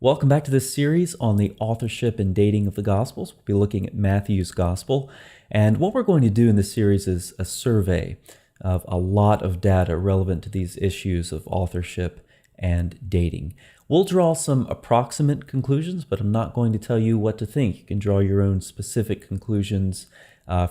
Welcome back to this series on the authorship and dating of the Gospels. We'll be looking at Matthew's Gospel. And what we're going to do in this series is a survey of a lot of data relevant to these issues of authorship and dating. We'll draw some approximate conclusions, but I'm not going to tell you what to think. You can draw your own specific conclusions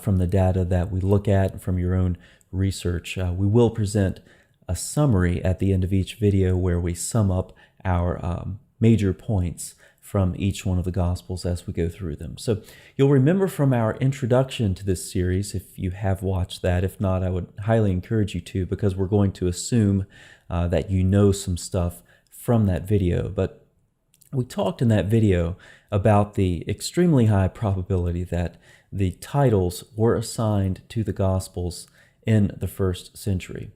from the data that we look at, from your own research. We will present a summary at the end of each video where we sum up our major points from each one of the Gospels as we go through them. So you'll remember from our introduction to this series, if you have watched that. If not, I would highly encourage you to, because we're going to assume that you know some stuff from that video. But we talked in that video about the extremely high probability that the titles were assigned to the Gospels in the first century.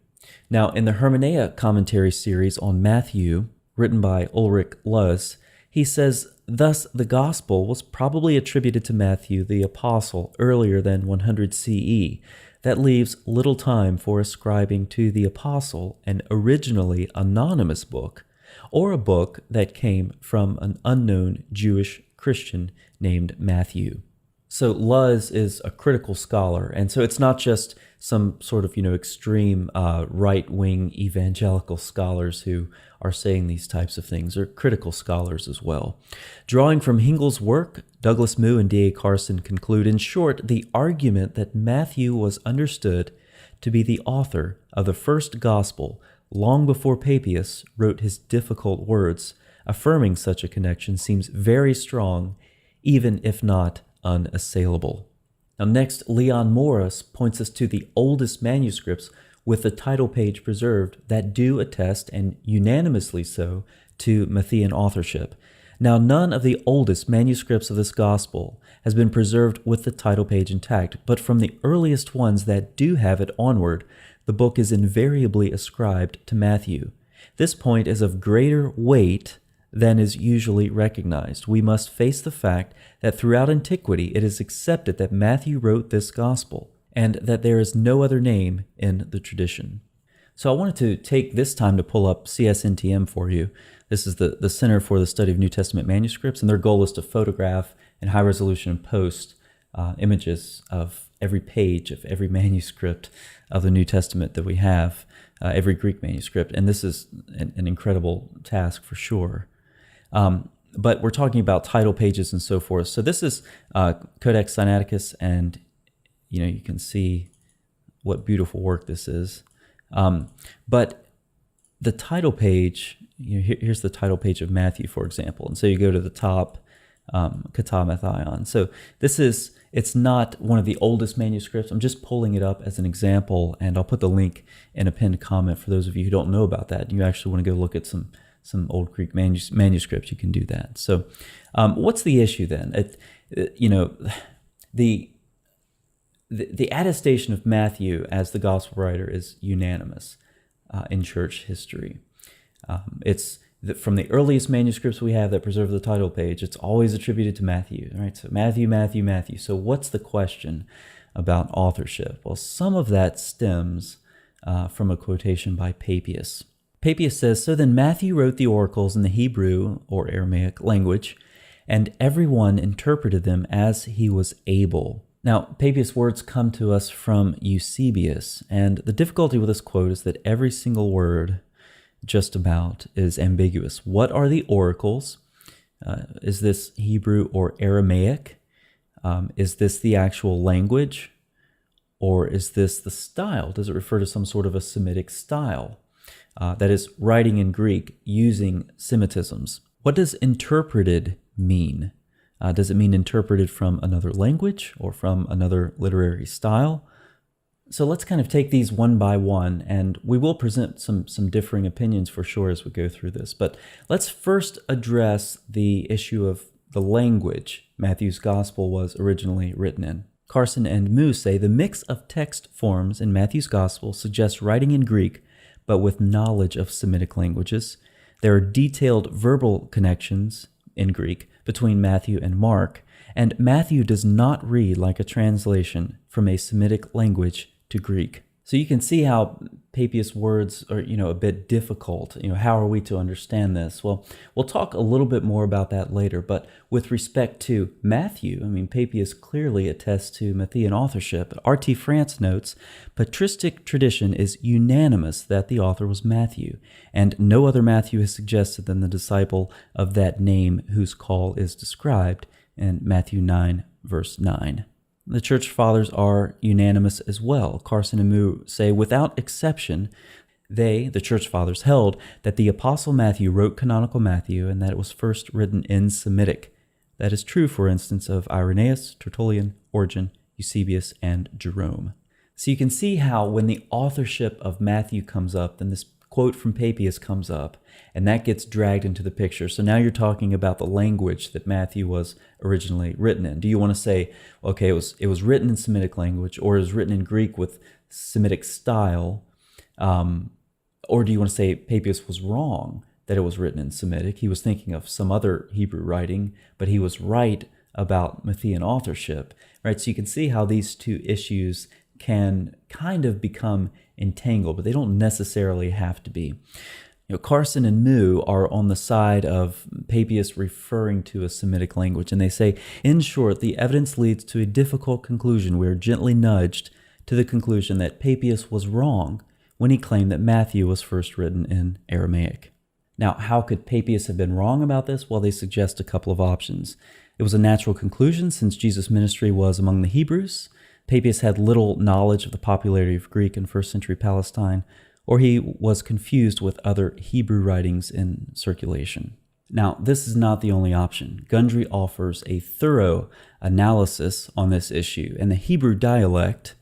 Now, in the Hermeneia commentary series on Matthew, written by Ulrich Luz, he says, thus the Gospel was probably attributed to Matthew the Apostle earlier than 100 CE. That leaves little time for ascribing to the Apostle an originally anonymous book, or a book that came from an unknown Jewish Christian named Matthew. So Luz is a critical scholar, and so it's not just some sort of, extreme right-wing evangelical scholars who are saying these types of things. They're critical scholars as well. Drawing from Hingel's work, Douglas Moo and D.A. Carson conclude, in short, the argument that Matthew was understood to be the author of the first gospel long before Papias wrote his difficult words, affirming such a connection seems very strong, even if not unassailable. Now next, Leon Morris points us to the oldest manuscripts with the title page preserved that do attest, and unanimously so, to Matthean authorship. Now none of the oldest manuscripts of this gospel has been preserved with the title page intact, but from the earliest ones that do have it onward, the book is invariably ascribed to Matthew. This point is of greater weight than is usually recognized. We must face the fact that throughout antiquity it is accepted that Matthew wrote this gospel, and that there is no other name in the tradition. So I wanted to take this time to pull up CSNTM for you. This is the Center for the Study of New Testament Manuscripts, and their goal is to photograph in high resolution and post images of every page of every manuscript of the New Testament that we have, every Greek manuscript, and this is an incredible task for sure. But we're talking about title pages and so forth. So this is Codex Sinaiticus, and you can see what beautiful work this is. But the title page, here's the title page of Matthew, for example. And so you go to the top, Ketamethion. So it's not one of the oldest manuscripts. I'm just pulling it up as an example, and I'll put the link in a pinned comment for those of you who don't know about that. You actually want to go look at some old Greek manuscripts, you can do that. So what's the issue then? The attestation of Matthew as the gospel writer is unanimous in church history. It's from the earliest manuscripts we have that preserve the title page, it's always attributed to Matthew, right? So Matthew, Matthew, Matthew. So what's the question about authorship? Well, some of that stems from a quotation by Papias. Papias says, so then Matthew wrote the oracles in the Hebrew or Aramaic language, and everyone interpreted them as he was able. Now, Papias' words come to us from Eusebius, and the difficulty with this quote is that every single word, just about, is ambiguous. What are the oracles? Is this Hebrew or Aramaic? Is this the actual language? Or is this the style? Does it refer to some sort of a Semitic style? That is, writing in Greek using Semitisms. What does interpreted mean? Does it mean interpreted from another language or from another literary style? So let's kind of take these one by one, and we will present some differing opinions for sure as we go through this. But let's first address the issue of the language Matthew's gospel was originally written in. Carson and Moo say the mix of text forms in Matthew's gospel suggests writing in Greek, but with knowledge of Semitic languages. There are detailed verbal connections in Greek between Matthew and Mark, and Matthew does not read like a translation from a Semitic language to Greek. So you can see how Papias' words are, a bit difficult. How are we to understand this? Well, we'll talk a little bit more about that later, but with respect to Matthew, Papias clearly attests to Matthean authorship. R.T. France notes, patristic tradition is unanimous that the author was Matthew, and no other Matthew is suggested than the disciple of that name whose call is described in Matthew 9, verse 9. The Church Fathers are unanimous as well. Carson and Moo say, without exception, the Church Fathers, held that the Apostle Matthew wrote canonical Matthew and that it was first written in Semitic. That is true, for instance, of Irenaeus, Tertullian, Origen, Eusebius, and Jerome. So you can see how when the authorship of Matthew comes up, then this quote from Papias comes up, and that gets dragged into the picture. So now you're talking about the language that Matthew was originally written in. Do you want to say, okay, it was written in Semitic language, or it was written in Greek with Semitic style, or do you want to say Papias was wrong that it was written in Semitic? He was thinking of some other Hebrew writing, but he was right about Matthean authorship, right? So you can see how these two issues can kind of become entangled, but they don't necessarily have to be. Carson and Moo are on the side of Papias referring to a Semitic language, and they say, in short, the evidence leads to a difficult conclusion. We are gently nudged to the conclusion that Papias was wrong when he claimed that Matthew was first written in Aramaic. Now, how could Papias have been wrong about this? Well, they suggest a couple of options. It was a natural conclusion since Jesus' ministry was among the Hebrews. Papias had little knowledge of the popularity of Greek in first century Palestine, or he was confused with other Hebrew writings in circulation. Now, this is not the only option. Gundry offers a thorough analysis on this issue, and the Hebrew dialect,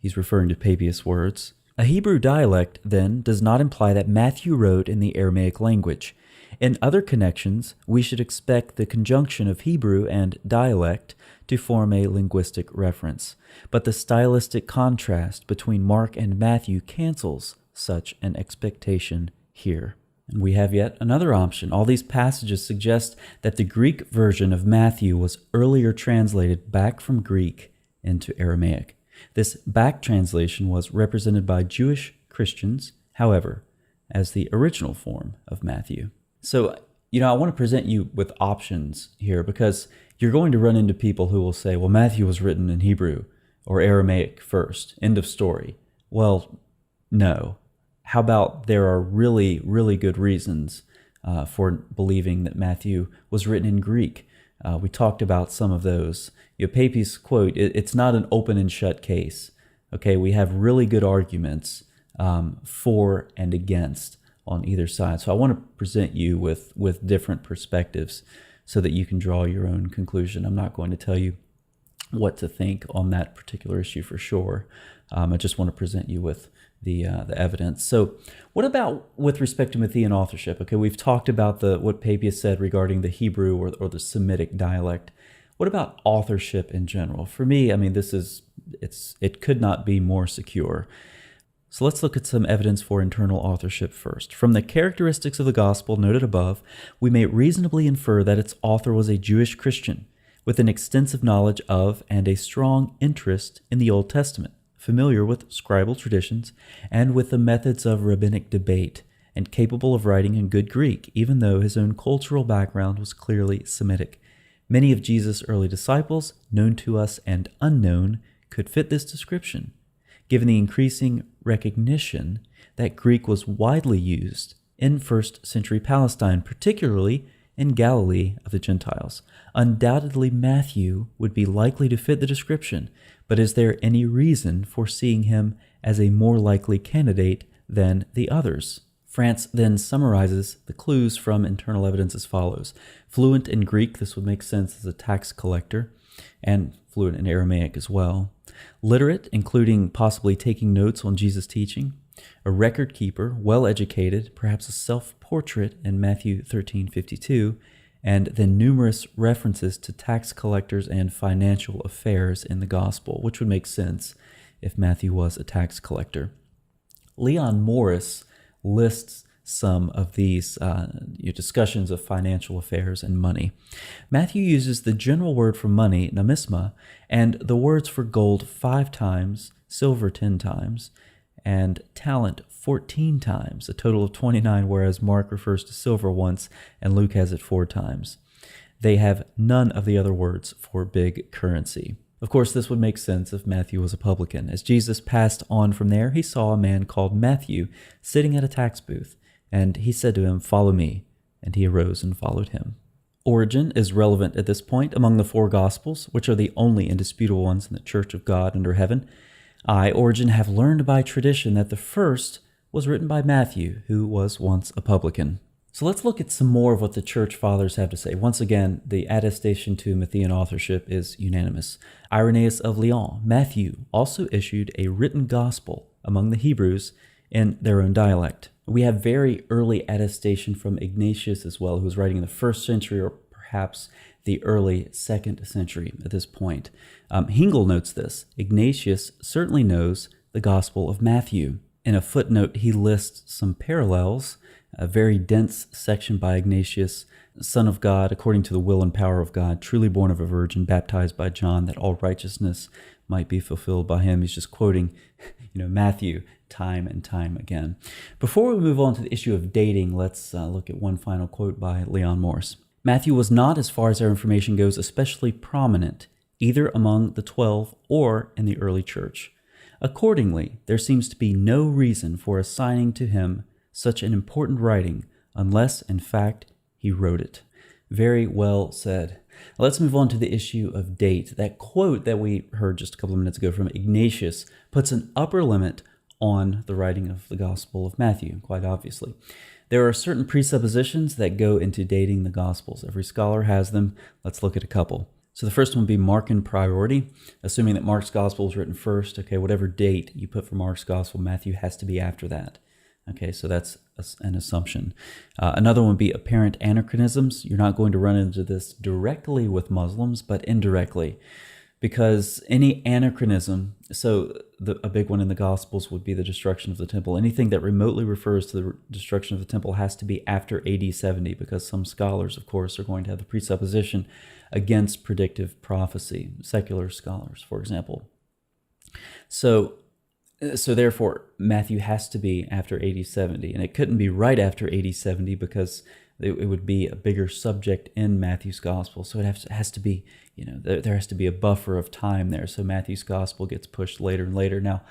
he's referring to Papias' words, a Hebrew dialect, then, does not imply that Matthew wrote in the Aramaic language. In other connections, we should expect the conjunction of Hebrew and dialect to form a linguistic reference, but the stylistic contrast between Mark and Matthew cancels such an expectation here. And we have yet another option. All these passages suggest that the Greek version of Matthew was earlier translated back from Greek into Aramaic. This back translation was represented by Jewish Christians, however, as the original form of Matthew. So, I want to present you with options here because you're going to run into people who will say, well, Matthew was written in Hebrew or Aramaic first, end of story. Well, no. How about there are really, really good reasons for believing that Matthew was written in Greek? We talked about some of those. Papias' quote, it's not an open and shut case. Okay, we have really good arguments for and against on either side. So I want to present you with different perspectives so that you can draw your own conclusion. I'm not going to tell you what to think on that particular issue for sure. I just want to present you with the evidence. So what about with respect to Matthean authorship? Okay, we've talked about what Papias said regarding the Hebrew or the Semitic dialect. What about authorship in general? For me, it could not be more secure. So let's look at some evidence for internal authorship first. From the characteristics of the gospel noted above, we may reasonably infer that its author was a Jewish Christian with an extensive knowledge of and a strong interest in the Old Testament, familiar with scribal traditions and with the methods of rabbinic debate, and capable of writing in good Greek, even though his own cultural background was clearly Semitic. Many of Jesus' early disciples, known to us and unknown, could fit this description, given the increasing recognition that Greek was widely used in first century Palestine, particularly in Galilee of the Gentiles. Undoubtedly, Matthew would be likely to fit the description, but is there any reason for seeing him as a more likely candidate than the others? France then summarizes the clues from internal evidence as follows. Fluent in Greek, this would make sense as a tax collector, and fluent in Aramaic as well. Literate, including possibly taking notes on Jesus' teaching. A record keeper, well-educated, perhaps a self-portrait in Matthew 13:52, and then numerous references to tax collectors and financial affairs in the gospel, which would make sense if Matthew was a tax collector. Leon Morris lists some of these discussions of financial affairs and money. Matthew uses the general word for money, namisma, and the words for gold 5 times, silver 10 times, and talent 14 times, a total of 29, whereas Mark refers to silver once and Luke has it 4 times. They have none of the other words for big currency. Of course, this would make sense if Matthew was a publican. As Jesus passed on from there, he saw a man called Matthew sitting at a tax booth, and he said to him, "Follow me." And he arose and followed him. Origin is relevant at this point among the 4 Gospels, which are the only indisputable ones in the Church of God under heaven. I, Origin, have learned by tradition that the first was written by Matthew, who was once a publican. So let's look at some more of what the church fathers have to say. Once again, the attestation to Matthean authorship is unanimous. Irenaeus of Lyon, Matthew also issued a written gospel among the Hebrews in their own dialect. We have very early attestation from Ignatius as well, who was writing in the 1st century or perhaps the early 2nd century at this point. Hengel notes this. Ignatius certainly knows the Gospel of Matthew. In a footnote, he lists some parallels, a very dense section by Ignatius, Son of God, according to the will and power of God, truly born of a virgin, baptized by John, that all righteousness might be fulfilled by him. He's just quoting, Matthew time and time again. Before we move on to the issue of dating, let's look at one final quote by Leon Morse. Matthew was not, as far as our information goes, especially prominent, either among the 12 or in the early church. Accordingly, there seems to be no reason for assigning to him such an important writing, unless, in fact, he wrote it. Very well said. Let's move on to the issue of date. That quote that we heard just a couple of minutes ago from Ignatius puts an upper limit on the writing of the Gospel of Matthew, quite obviously. There are certain presuppositions that go into dating the Gospels. Every scholar has them. Let's look at a couple. So the first one would be Markan priority, assuming that Mark's Gospel was written first. Okay, whatever date you put for Mark's Gospel, Matthew has to be after that. Okay, so that's an assumption. Another one would be apparent anachronisms. You're not going to run into this directly with Muslims, but indirectly. Because any anachronism, a big one in the Gospels would be the destruction of the temple. Anything that remotely refers to the destruction of the temple has to be after AD 70, because some scholars, of course, are going to have the presupposition against predictive prophecy, secular scholars, for example. So therefore, Matthew has to be after AD 70, and it couldn't be right after AD 70 because it would be a bigger subject in Matthew's Gospel. So it has to be, there has to be a buffer of time there. So Matthew's Gospel gets pushed later and later. Now,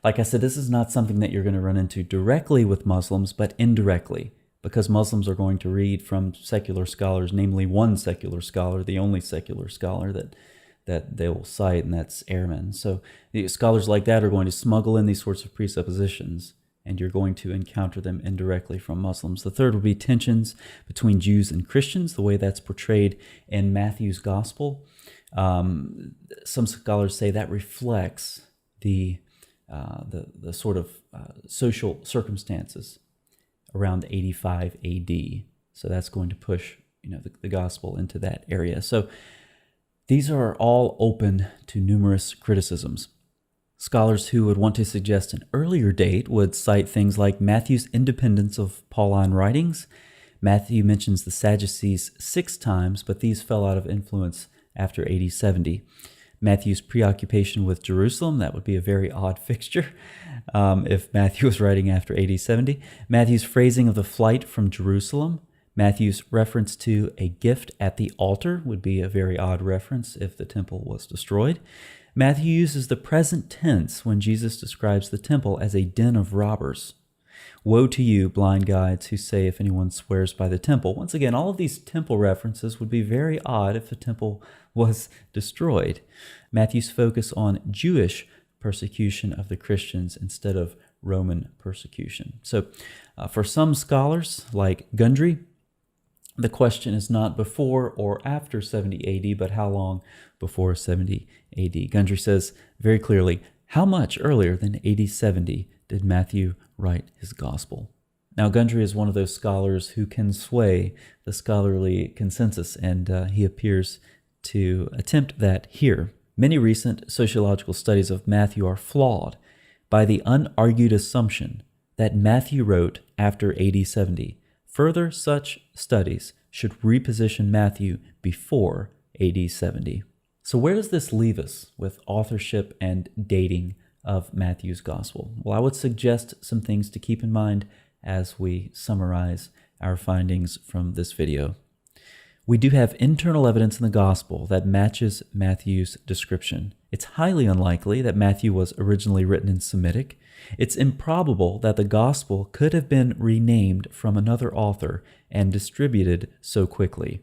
like I said, this is not something that you're going to run into directly with Muslims, but indirectly, because Muslims are going to read from secular scholars, namely one secular scholar, the only secular scholar that they will cite, and that's Ehrman. So scholars like that are going to smuggle in these sorts of presuppositions, and you're going to encounter them indirectly from Muslims. The third would be tensions between Jews and Christians, the way that's portrayed in Matthew's Gospel. Some scholars say that reflects the sort of social circumstances around 85 AD. So that's going to push the Gospel into that area. So these are all open to numerous criticisms. Scholars who would want to suggest an earlier date would cite things like Matthew's independence of Pauline writings. Matthew mentions the Sadducees 6 times, but these fell out of influence after AD 70. Matthew's preoccupation with Jerusalem, that would be a very odd fixture if Matthew was writing after AD 70. Matthew's phrasing of the flight from Jerusalem. Matthew's reference to a gift at the altar would be a very odd reference if the temple was destroyed. Matthew uses the present tense when Jesus describes the temple as a den of robbers. Woe to you, blind guides, who say if anyone swears by the temple. Once again, all of these temple references would be very odd if the temple was destroyed. Matthew's focus on Jewish persecution of the Christians instead of Roman persecution. So for some scholars, like Gundry, the question is not before or after 70 AD, but how long before 70 AD. Gundry says very clearly, how much earlier than AD 70 did Matthew write his gospel? Now, Gundry is one of those scholars who can sway the scholarly consensus, and he appears to attempt that here. Many recent sociological studies of Matthew are flawed by the unargued assumption that Matthew wrote after AD 70. Further, such studies should reposition Matthew before AD 70. So where does this leave us with authorship and dating of Matthew's Gospel? Well, I would suggest some things to keep in mind as we summarize our findings from this video. We do have internal evidence in the Gospel that matches Matthew's description. It's highly unlikely that Matthew was originally written in Semitic. It's improbable that the Gospel could have been renamed from another author and distributed so quickly.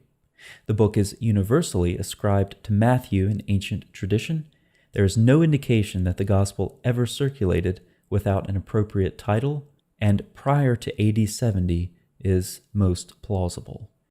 The book is universally ascribed to Matthew in ancient tradition. There is no indication that the Gospel ever circulated without an appropriate title, and prior to AD 70 is most plausible.